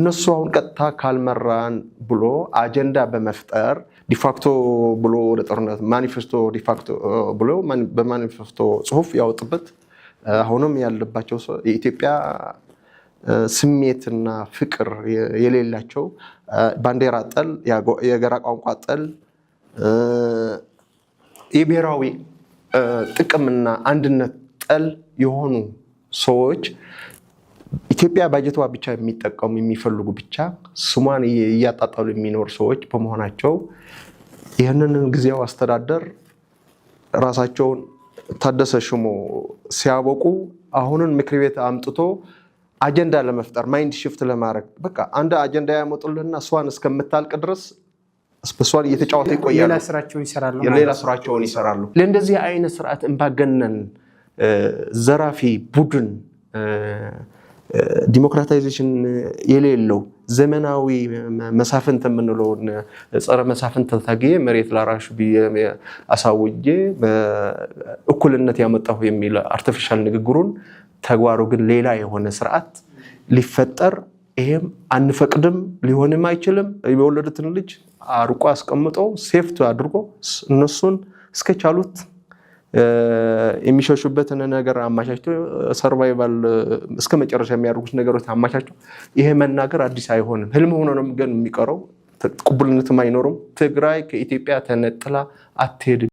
እነሱ አሁን ቀጥታ ካልመራን ብሎ አጀንዳ በመፍጠር ዲፋክቶ ብሎ ለጦርነት ማኒፌስቶ ዲፋክቶ ብሎ በማኒፌስቶ ጽሁፍ ያወጡበት አሁንም ያለባቸው የኢትዮጵያ ስሜትና ፍቅር የሌላቸው ባንዲራ ጠል የጋራ ቋንቋ ጠል የብሔራዊ ጥቅምና አንድነት ጠል የሆኑ ሰዎች ኢትዮጵያ ባጀቷ ብቻ የሚጠቀሙ የሚፈልጉ ብቻ ስሟን እያጣጣሉ የሚኖር ሰዎች በመሆናቸው ይህንን ጊዜያዊ አስተዳደር ራሳቸውን ታደሰ ሽሞ ሲያበቁ አሁንን ምክር ቤት አምጥቶ አጀንዳ ለመፍጠር ማይንድ ሽፍት ለማድረግ በቃ አንድ አጀንዳ ያመጡልና እሷን እስከምታልቅ ድረስ ስፔሻሊ እየተጫወቱ ይቆያሉ። ሌላ ስራቸውን ይሰራሉ። ለእንደዚህ አይነት ስርዓት እንባገነን ዘራፊ ቡድን ዲሞክራታይዜሽን የሌለው ዘመናዊ መሳፍንት የምንለው ጸረ መሳፍንት ታገየ መሬት ላራሽ አሳውጄ በእኩልነት ያመጣው የሚል አርቲፊሻል ንግግሩን ተግባሩ ግን ሌላ የሆነ ስርዓት ሊፈጠር ይሄም አንፈቅድም ሊሆንም አይችልም። የወለዱትን ልጅ አርቆ አስቀምጦ ሴፍት አድርጎ እነሱን እስከቻሉት የሚሸሹበትን ነገር አማቻችቶ ሰርቫይቫል እስከመጨረሻ የሚያደርጉት ነገሮች አማቻችቶ ይሄ መናገር አዲስ አይሆንም። ህልም ሆኖ ነው ግን የሚቀረው። ቅቡልነትም አይኖርም። ትግራይ ከኢትዮጵያ ተነጥላ አትሄድም።